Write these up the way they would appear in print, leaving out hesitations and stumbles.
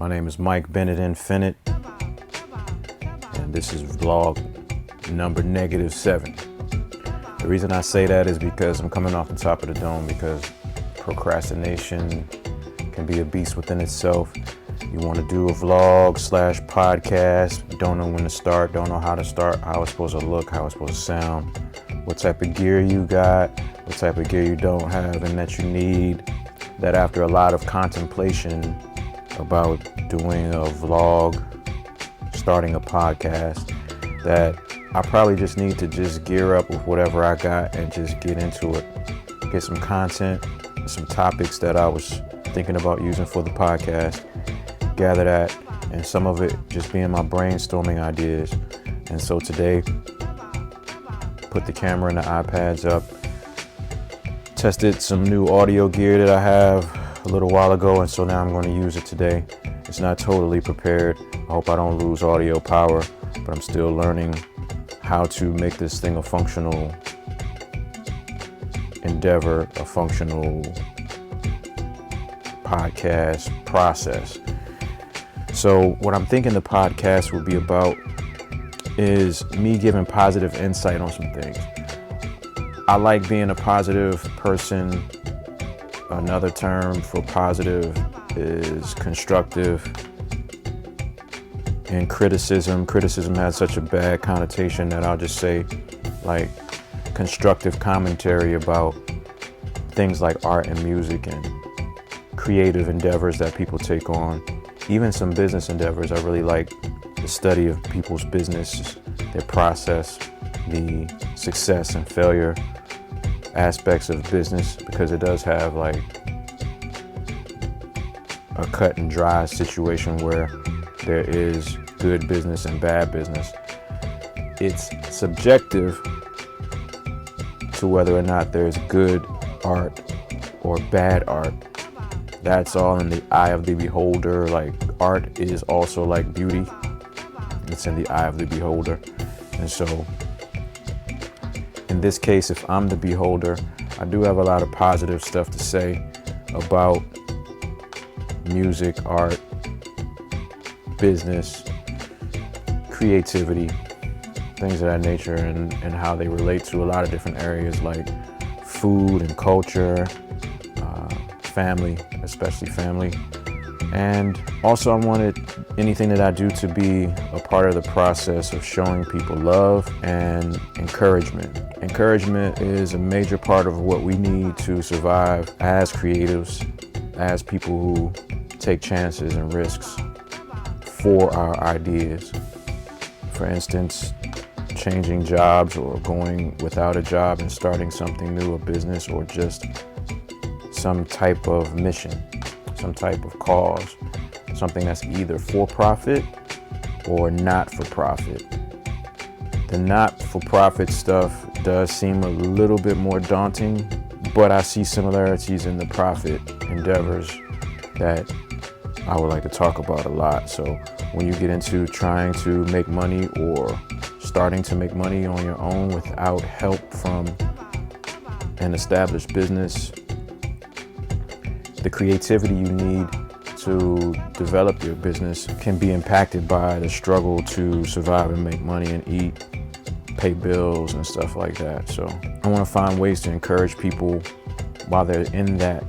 My name is Mike Bennett Infinite, and this is vlog number -7. The reason I say that is because I'm coming off the top of the dome, because procrastination can be a beast within itself. You want to do a vlog / podcast, don't know when to start, don't know how to start, how it's supposed to look, how it's supposed to sound, what type of gear you got, what type of gear you don't have and that you need. That after a lot of contemplation about doing a vlog, starting a podcast, that I probably just need to just gear up with whatever I got and just get into it. Get some content, some topics that I was thinking about using for the podcast, gather that, and some of it just being my brainstorming ideas. And so today, put the camera and the iPads up, tested some new audio gear that I have a little while ago, and so now I'm going to use it today. It's not totally prepared. I hope I don't lose audio power, but I'm still learning how to make this thing a functional endeavor, a functional podcast process. So what I'm thinking the podcast will be about is me giving positive insight on some things. I like being a positive person. Another term for positive is constructive. And criticism has such a bad connotation that I'll just say like constructive commentary about things like art and music and creative endeavors that people take on. Even some business endeavors. I really like the study of people's business, their process, the success and failure aspects of business, because it does have like a cut and dry situation where there is good business and bad business. It's subjective to whether or not there's good art or bad art. That's all in the eye of the beholder. Like art is also like beauty. It's in the eye of the beholder. And so in this case, if I'm the beholder, I do have a lot of positive stuff to say about music, art, business, creativity, things of that nature, and how they relate to a lot of different areas like food and culture, family, especially family. And also I wanted anything that I do to be a part of the process of showing people love and encouragement. Encouragement is a major part of what we need to survive as creatives, as people who take chances and risks for our ideas. For instance, changing jobs or going without a job and starting something new, a business, or just some type of mission, some type of cause, something that's either for profit or not for profit. The not for profit stuff does seem a little bit more daunting, but I see similarities in the profit endeavors that I would like to talk about a lot. So when you get into trying to make money or starting to make money on your own without help from an established business, the creativity you need to develop your business can be impacted by the struggle to survive and make money and eat, pay bills and stuff like that. So I want to find ways to encourage people while they're in that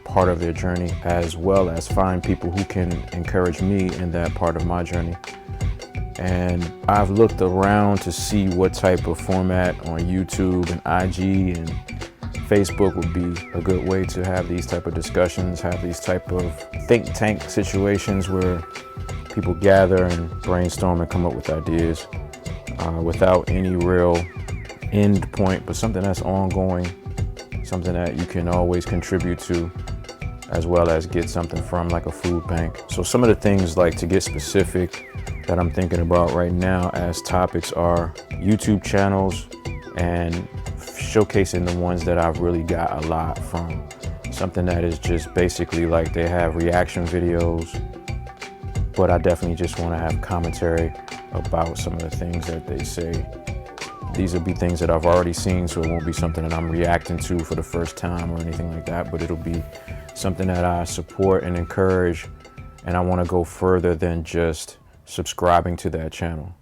part of their journey, as well as find people who can encourage me in that part of my journey. And I've looked around to see what type of format on YouTube and IG and Facebook would be a good way to have these type of discussions, have these type of think tank situations where people gather and brainstorm and come up with ideas without any real end point, but something that's ongoing, something that you can always contribute to, as well as get something from, like a food bank. So some of the things, like to get specific, that I'm thinking about right now as topics are YouTube channels and showcasing the ones that I've really got a lot from. Something that is just basically like they have reaction videos, but I definitely just want to have commentary about some of the things that they say. These will be things that I've already seen, so it won't be something that I'm reacting to for the first time or anything like that, but it'll be something that I support and encourage and I want to go further than just subscribing to that channel.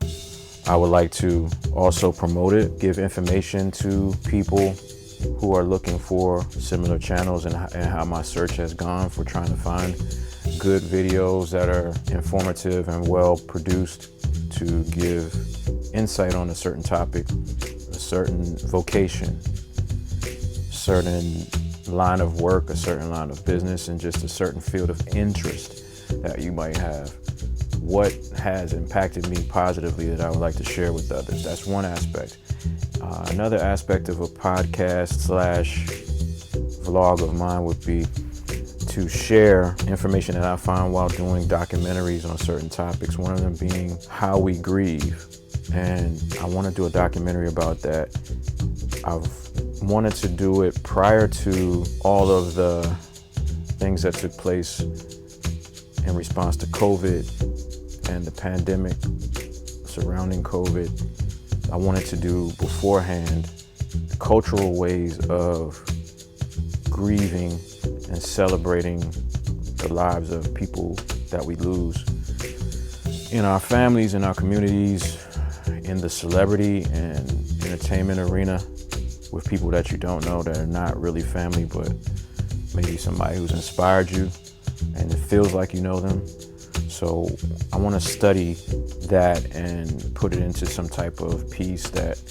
I would like to also promote it, give information to people who are looking for similar channels, and how my search has gone for trying to find good videos that are informative and well produced to give insight on a certain topic, a certain vocation, certain line of work, a certain line of business, and just a certain field of interest that you might have. What has impacted me positively that I would like to share with others? That's one aspect. Another aspect of a podcast slash vlog of mine would be to share information that I find while doing documentaries on certain topics, one of them being how we grieve. And I want to do a documentary about that. I've wanted to do it prior to all of the things that took place in response to COVID and the pandemic surrounding COVID. I wanted to do beforehand cultural ways of grieving and celebrating the lives of people that we lose in our families, in our communities, in the celebrity and entertainment arena, with people that you don't know, that are not really family, but maybe somebody who's inspired you and it feels like you know them. So I want to study that and put it into some type of piece that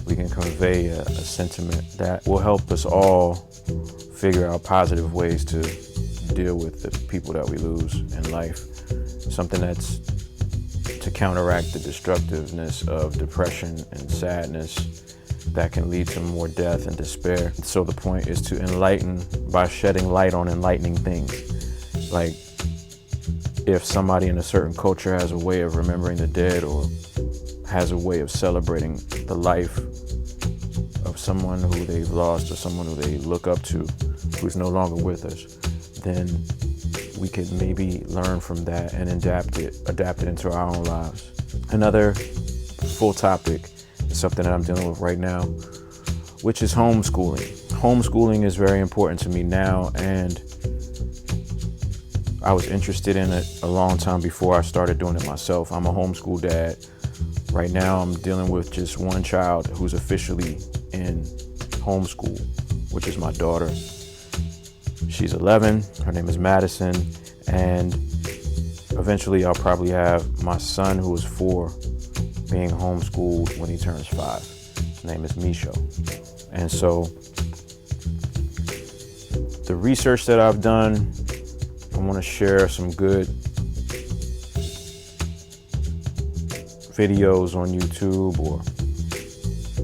we can convey a sentiment that will help us all figure out positive ways to deal with the people that we lose in life. Something that's to counteract the destructiveness of depression and sadness that can lead to more death and despair. So the point is to enlighten by shedding light on enlightening things. Like, if somebody in a certain culture has a way of remembering the dead, or has a way of celebrating the life of someone who they've lost, or someone who they look up to who's no longer with us, then we could maybe learn from that and adapt it into our own lives. Another full topic is something that I'm dealing with right now, which is homeschooling. Homeschooling is very important to me now, and I was interested in it a long time before I started doing it myself. I'm a homeschool dad. Right now I'm dealing with just one child who's officially in homeschool, which is my daughter. She's 11, her name is Madison, and eventually I'll probably have my son, who is 4, being homeschooled when he turns 5. His name is Misho. And so the research that I've done, I want to share some good videos on YouTube or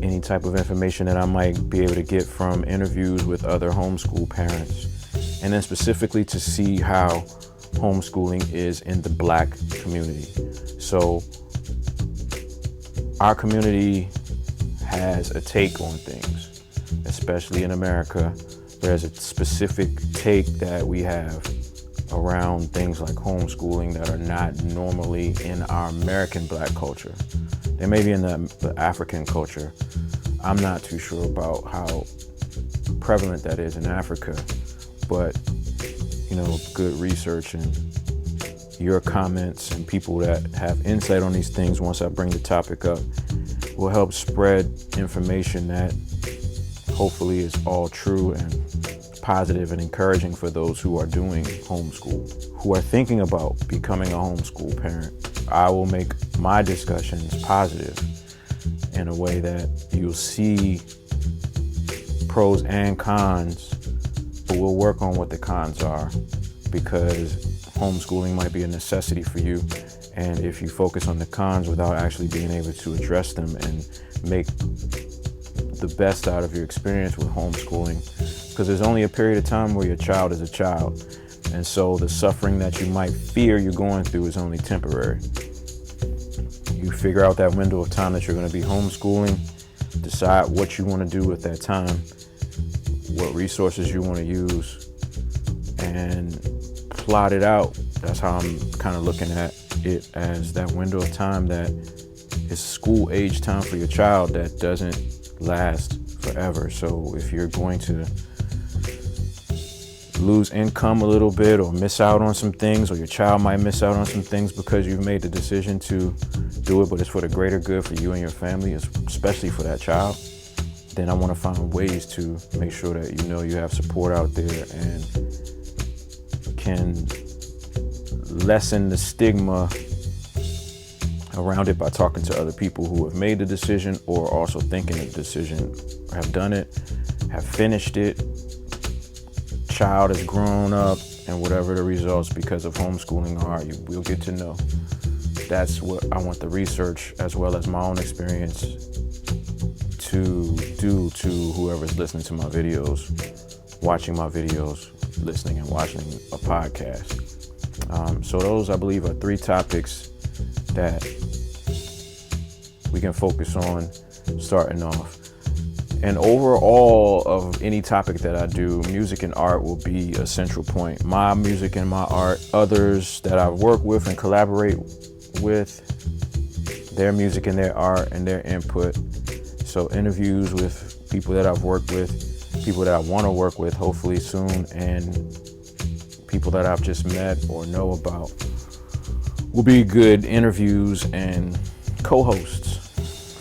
any type of information that I might be able to get from interviews with other homeschool parents, and then specifically to see how homeschooling is in the Black community. So our community has a take on things, especially in America. There's a specific take that we have around things like homeschooling that are not normally in our American Black culture. They may be in the African culture. I'm not too sure about how prevalent that is in Africa, but good research and your comments and people that have insight on these things once I bring the topic up will help spread information that hopefully is all true and positive and encouraging for those who are doing homeschool, who are thinking about becoming a homeschool parent. I will make my discussions positive in a way that you'll see pros and cons, but we'll work on what the cons are, because homeschooling might be a necessity for you. And if you focus on the cons without actually being able to address them and make the best out of your experience with homeschooling, because there's only a period of time where your child is a child. And so the suffering that you might fear you're going through is only temporary. You figure out that window of time that you're going to be homeschooling, decide what you want to do with that time, what resources you want to use, and plot it out. That's how I'm kind of looking at it, as that window of time that is school age time for your child that doesn't last forever. So if you're going to lose income a little bit or miss out on some things, or your child might miss out on some things because you've made the decision to do it, but it's for the greater good for you and your family, especially for that child, then I want to find ways to make sure that you know you have support out there and can lessen the stigma around it by talking to other people who have made the decision or also thinking of the decision, have done it, have finished it, child has grown up, and whatever the results because of homeschooling are, you will get to know. That's what I want the research as well as my own experience to do to whoever's listening to my videos, watching my videos, listening and watching a podcast. So those, I believe, are 3 topics that we can focus on starting off. And overall of any topic that I do, music and art will be a central point. My music and my art, others that I work with and collaborate with, their music and their art and their input. So interviews with people that I've worked with, people that I want to work with hopefully soon, and people that I've just met or know about will be good interviews and co-hosts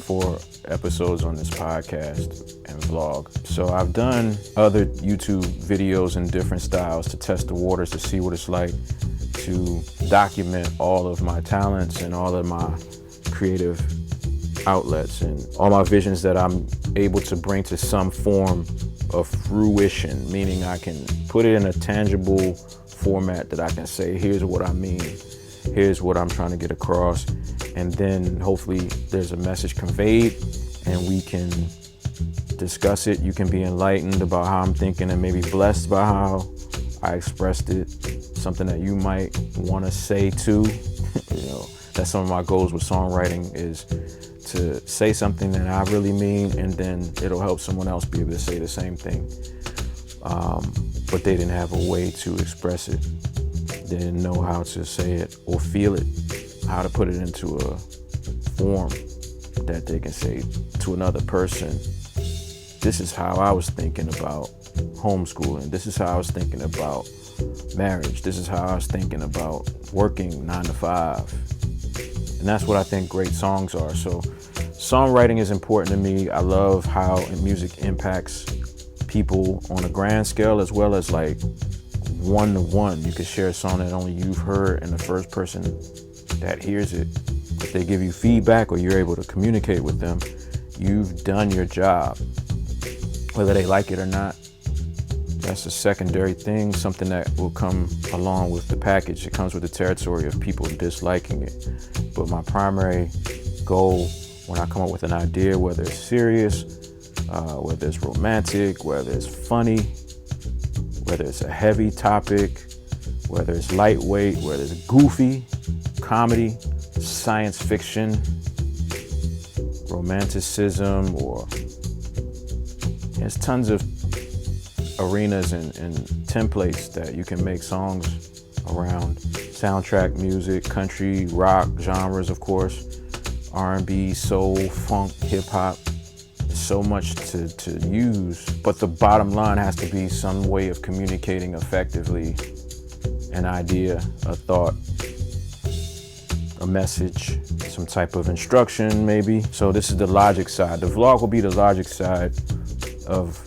for episodes on this podcast and vlog. So I've done other YouTube videos in different styles to test the waters, to see what it's like to document all of my talents and all of my creative outlets and all my visions that I'm able to bring to some form of fruition, meaning I can put it in a tangible format that I can say, here's what I mean, here's what I'm trying to get across, and then hopefully there's a message conveyed and we can discuss it. You can be enlightened about how I'm thinking and maybe blessed by how I expressed it, something that you might want to say too. You know, that's some of my goals with songwriting, is to say something that I really mean, and then it'll help someone else be able to say the same thing. But they didn't have a way to express it. They didn't know how to say it or feel it, how to put it into a form that they can say to another person, this is how I was thinking about homeschooling. This is how I was thinking about marriage. This is how I was thinking about working 9 to 5. And that's what I think great songs are. So songwriting is important to me. I love how music impacts people on a grand scale as well as like one-to-one. You could share a song that only you've heard and the first person that hears it, if they give you feedback or you're able to communicate with them, you've done your job. Whether they like it or not, that's a secondary thing, something that will come along with the package. It comes with the territory of people disliking it. But my primary goal when I come up with an idea, whether it's serious, whether it's romantic, whether it's funny, whether it's a heavy topic, whether it's lightweight, whether it's goofy, comedy, science fiction, romanticism, or there's tons of arenas and templates that you can make songs around. Soundtrack music, country, rock genres, of course, R&B, soul, funk, hip hop. There's so much to use, but the bottom line has to be some way of communicating effectively an idea, a thought, a message, some type of instruction maybe. So this is the logic side. The vlog will be the logic side of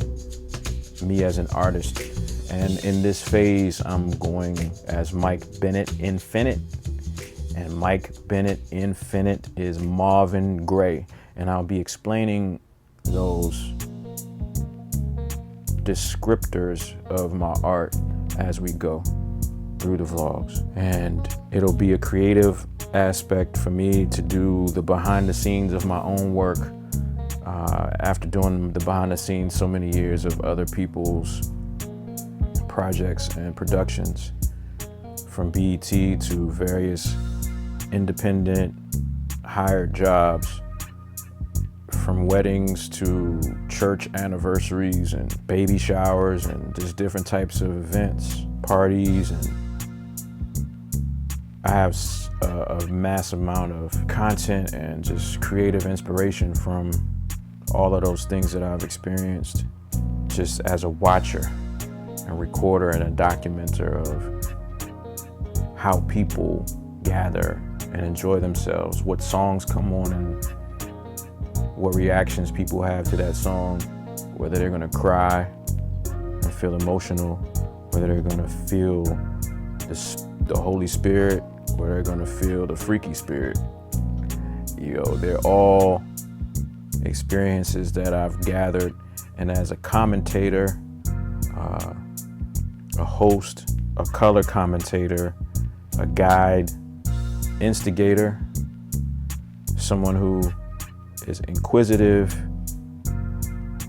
me as an artist. And in this phase, I'm going as Mike Bennett Infinite. And Mike Bennett Infinite is MauvIN Graye. And I'll be explaining those descriptors of my art as we go through the vlogs. And it'll be a creative aspect for me to do the behind the scenes of my own work. After doing the behind the scenes so many years of other people's projects and productions, from BET to various independent hired jobs, from weddings to church anniversaries and baby showers and just different types of events, parties, and I have a massive amount of content and just creative inspiration from all of those things that I've experienced just as a watcher a recorder and a documenter of how people gather and enjoy themselves, what songs come on and what reactions people have to that song, whether they're gonna cry and feel emotional, whether they're gonna feel the Holy Spirit, or they're gonna feel the freaky spirit. They're all experiences that I've gathered, and as a commentator, a host, a color commentator, a guide, instigator, someone who is inquisitive,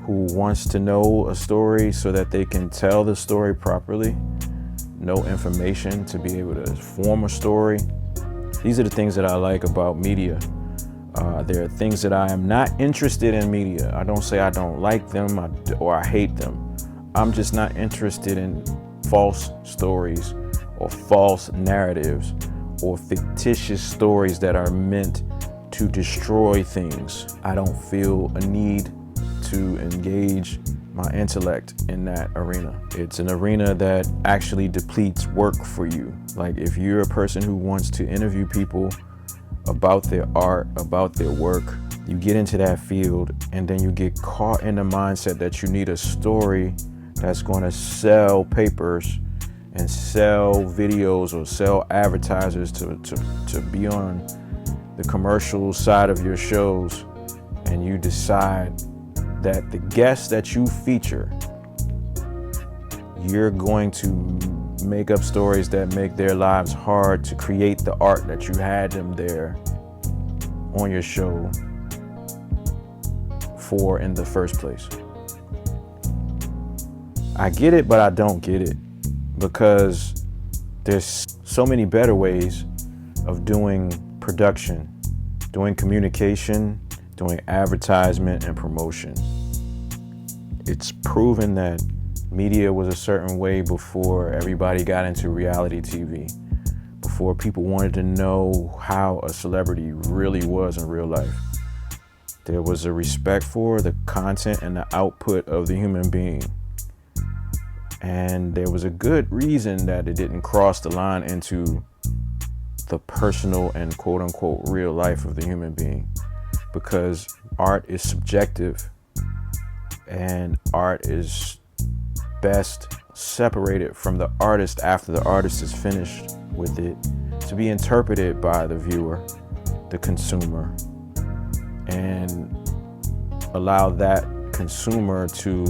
who wants to know a story so that they can tell the story properly, know information to be able to form a story. These are the things that I like about media. There are things that I am not interested in media. I don't say I don't like them or I hate them. I'm just not interested in false stories or false narratives or fictitious stories that are meant to destroy things. I don't feel a need to engage my intellect in that arena. It's an arena that actually depletes work for you. Like, if you're a person who wants to interview people about their art, about their work, you get into that field and then you get caught in the mindset that you need a story that's going to sell papers and sell videos or sell advertisers to be on the commercial side of your shows, and you decide that the guests that you feature, you're going to make up stories that make their lives hard to create the art that you had them there on your show for in the first place. I get it, but I don't get it, because there's so many better ways of doing production, doing communication, doing advertisement and promotion. It's proven that media was a certain way before everybody got into reality TV, before people wanted to know how a celebrity really was in real life. There was a respect for the content and the output of the human being. And there was a good reason that it didn't cross the line into the personal and quote unquote real life of the human being, because art is subjective and art is best separated from the artist after the artist is finished with it, to be interpreted by the viewer, the consumer, and allow that consumer to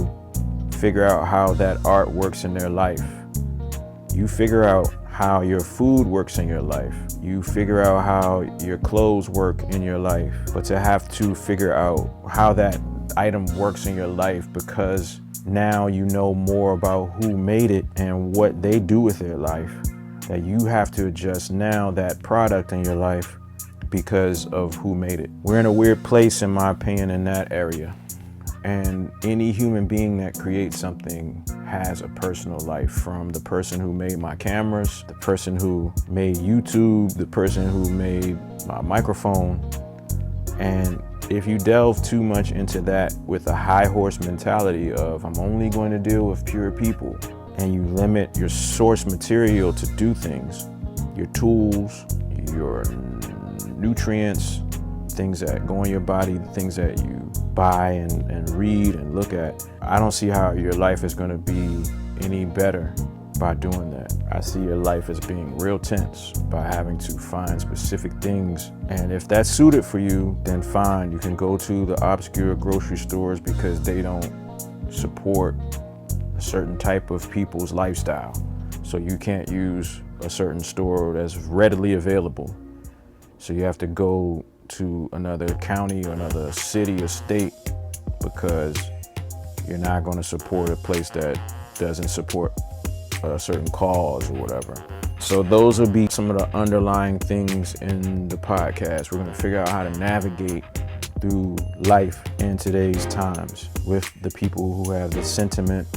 figure out how that art works in their life. You figure out how your food works in your life. You figure out how your clothes work in your life. But to have to figure out how that item works in your life because now you know more about who made it and what they do with their life, that you have to adjust now that product in your life because of who made it. We're in a weird place, in my opinion, in that area. And any human being that creates something has a personal life, from the person who made my cameras, the person who made YouTube, the person who made my microphone. And if you delve too much into that with a high horse mentality of I'm only going to deal with pure people, and you limit your source material to do things, your tools, your nutrients, things that go in your body, things that you buy and read and look at, I don't see how your life is going to be any better by doing that. I see your life as being real tense by having to find specific things. And if that's suited for you, then fine. You can go to the obscure grocery stores because they don't support a certain type of people's lifestyle. So you can't use a certain store that's readily available. So you have to go to another county or another city or state because you're not going to support a place that doesn't support a certain cause or whatever. So those will be some of the underlying things in the podcast. We're going to figure out how to navigate through life in today's times with the people who have the sentiment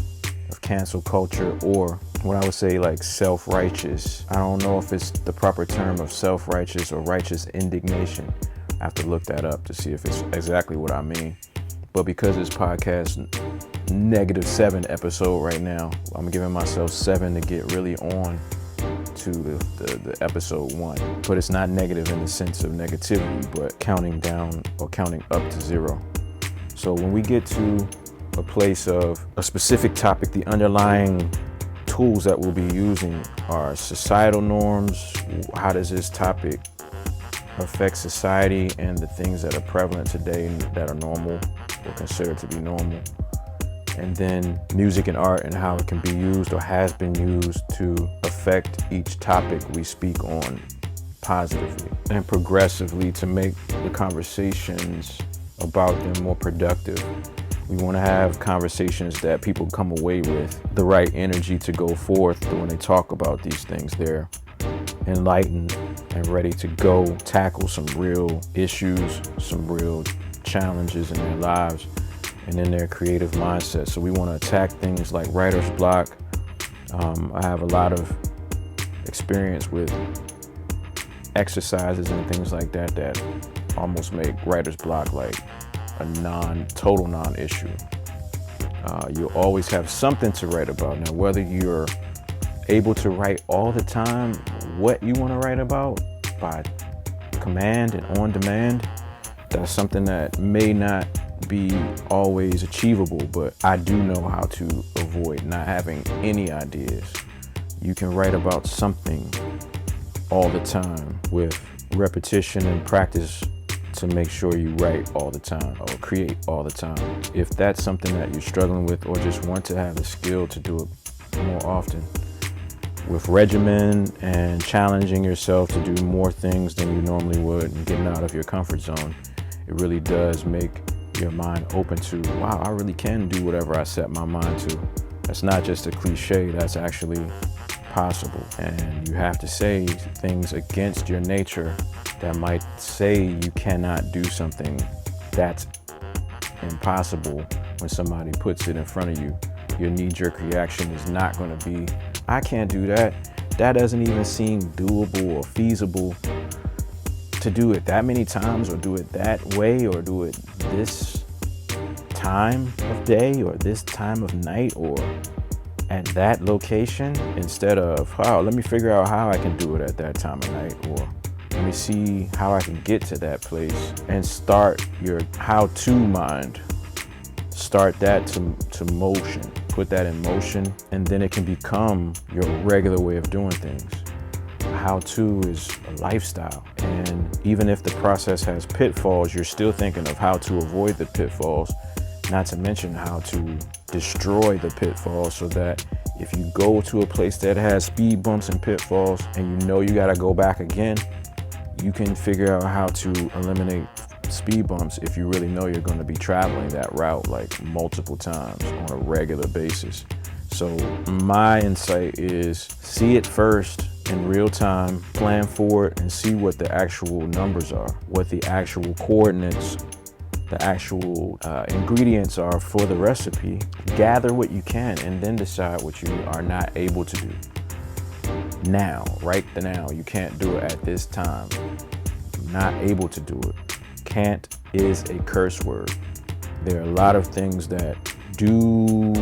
of cancel culture, or what I would say like self-righteous. I don't know if it's the proper term of self-righteous or righteous indignation. I have to look that up to see if it's exactly what I mean. But because this podcast -7 episode right now. I'm giving myself 7 to get really on to the episode 1. But it's not negative in the sense of negativity, but counting down or counting up to 0. So when we get to a place of a specific topic, the underlying tools that we'll be using are societal norms. How does this topic affect society and the things that are prevalent today that are normal or considered to be normal? And then music and art and how it can be used or has been used to affect each topic we speak on positively and progressively to make the conversations about them more productive. We want to have conversations that people come away with the right energy to go forth when they talk about these things. They're enlightened and ready to go tackle some real issues, some real challenges in their lives and in their creative mindset. So we want to attack things like writer's block. I have a lot of experience with exercises and things like that that almost make writer's block like a total non-issue. You'll always have something to write about. Now, whether you're able to write all the time what you want to write about by command and on demand, that's something that may not be always achievable, but I do know how to avoid not having any ideas. You can write about something all the time with repetition and practice to make sure you write all the time or create all the time. If that's something that you're struggling with or just want to have the skill to do it more often, with regimen and challenging yourself to do more things than you normally would and getting out of your comfort zone, it really does make your mind open to, wow, I really can do whatever I set my mind to. That's not just a cliche, that's actually possible. And you have to say things against your nature that might say you cannot do something that's impossible. When somebody puts it in front of you, your knee-jerk reaction is not going to be, I can't do that. That doesn't even seem doable or feasible to do it that many times or do it that way or do it this time of day or this time of night or at that location, instead of, oh, let me figure out how I can do it at that time of night, or let me see how I can get to that place, and start your how-to mind. Start that to motion, put that in motion, and then it can become your regular way of doing things. How-to is a lifestyle, and even if the process has pitfalls, you're still thinking of how to avoid the pitfalls, not to mention how to destroy the pitfalls, so that if you go to a place that has speed bumps and pitfalls and you know you got to go back again, you can figure out how to eliminate speed bumps if you really know you're going to be traveling that route like multiple times on a regular basis. So my insight is see it first in real time, plan for it, and see what the actual numbers are, what the actual coordinates, the actual ingredients are for the recipe. Gather what you can and then decide what you are not able to do. Now, right now, you can't do it at this time. Not able to do it. Can't is a curse word. There are a lot of things that do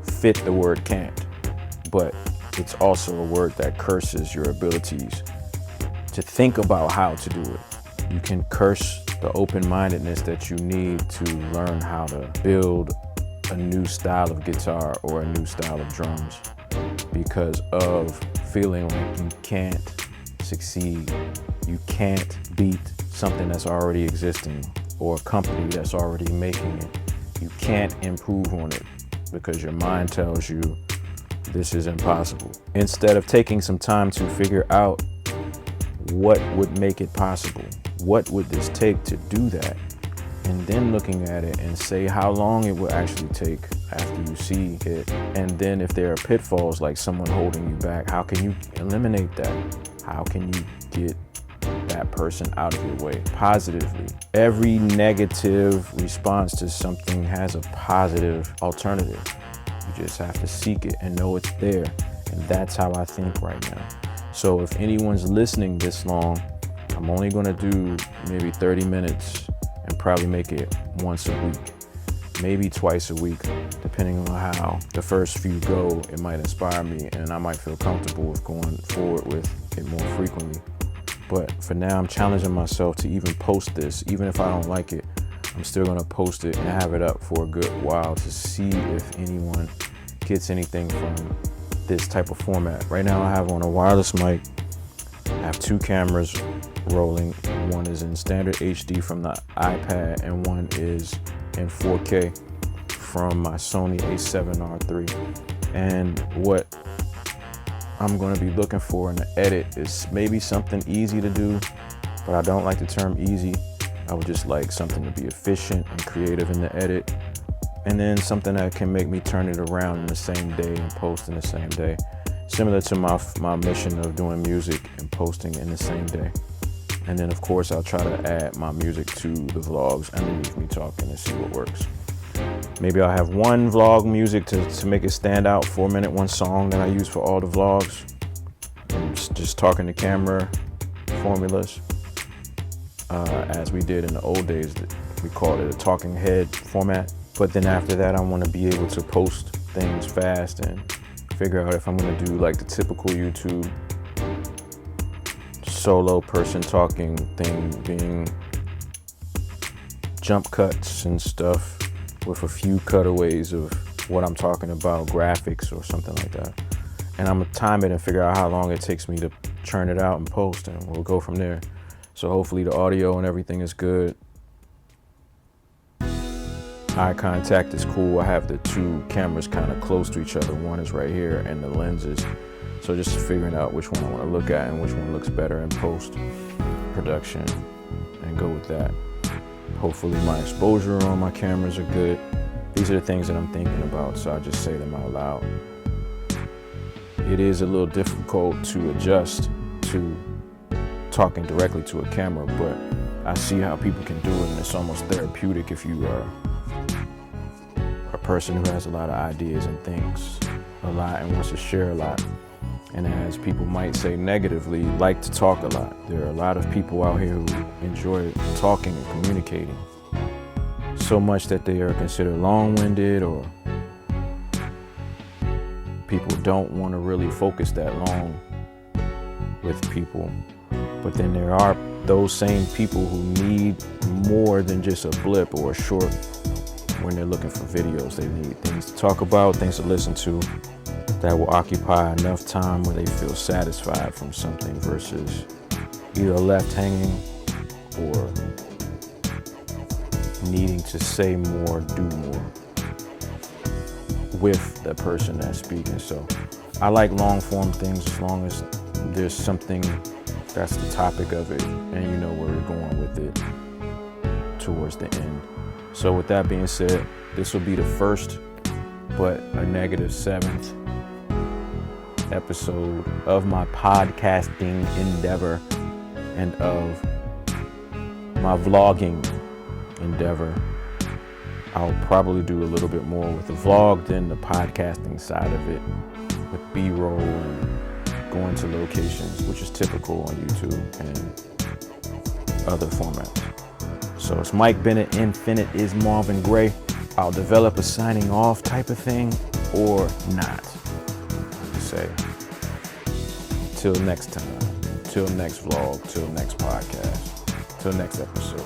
fit the word can't, but it's also a word that curses your abilities to think about how to do it. You can curse the open-mindedness that you need to learn how to build a new style of guitar or a new style of drums because of feeling like you can't succeed. You can't beat something that's already existing or a company that's already making it. You can't improve on it because your mind tells you this is impossible. Instead of taking some time to figure out what would make it possible, what would this take to do that, and then looking at it and say how long it will actually take after you see it. And then if there are pitfalls like someone holding you back, how can you eliminate that? How can you get that person out of your way positively? Every negative response to something has a positive alternative. You just have to seek it and know it's there. And that's how I think right now. So if anyone's listening this long, I'm only gonna do maybe 30 minutes and probably make it once a week. maybe twice a week, depending on how the first few go. It might inspire me and I might feel comfortable with going forward with it more frequently. But for now, I'm challenging myself to even post this. Even if I don't like it, I'm still gonna post it and have it up for a good while to see if anyone gets anything from this type of format. Right now I have on a wireless mic. I have 2 cameras rolling. One is in standard HD from the iPad and one is in 4K from my Sony a7R III. And what I'm going to be looking for in the edit is maybe something easy to do, but I don't like the term easy. I would just like something to be efficient and creative in the edit, and then something that can make me turn it around in the same day and post in the same day, similar to my mission of doing music and posting in the same day. And then of course I'll try to add my music to the vlogs underneath me talking and see what works. Maybe I'll have one vlog music to make it stand out, 4-minute, one song that I use for all the vlogs. And just talking to camera formulas, as we did in the old days. We called it a talking head format. But then after that, I want to be able to post things fast and figure out if I'm going to do like the typical YouTube solo person talking thing, being jump cuts and stuff with a few cutaways of what I'm talking about, graphics or something like that. And I'm gonna time it and figure out how long it takes me to churn it out and post, and we'll go from there. So hopefully the audio and everything is good. Eye contact is cool. I have the 2 cameras kind of close to each other. One is right here and the lenses. So just figuring out which one I want to look at and which one looks better in post production and go with that. Hopefully my exposure on my cameras are good. These are the things that I'm thinking about, so I just say them out loud. It is a little difficult to adjust to talking directly to a camera, but I see how people can do it, and it's almost therapeutic if you are a person who has a lot of ideas and thinks a lot and wants to share a lot. And as people might say negatively, like to talk a lot. There are a lot of people out here who enjoy talking and communicating so much that they are considered long-winded, or people don't want to really focus that long with people. But then there are those same people who need more than just a blip or a short when they're looking for videos. They need things to talk about, things to listen to, that will occupy enough time where they feel satisfied from something versus either left hanging or needing to say more, do more with the person that's speaking. So I like long form things as long as there's something that's the topic of it and you know where we're going with it towards the end. So with that being said, this will be the first but a -7th episode of my podcasting endeavor and of my vlogging endeavor. I'll probably do a little bit more with the vlog than the podcasting side of it, with B-roll and going to locations, which is typical on YouTube and other formats. So it's Mike Bennett, Infinite is MauvIN Graye. I'll develop a signing off type of thing or not. Say, till next time, till next vlog, till next podcast, till next episode.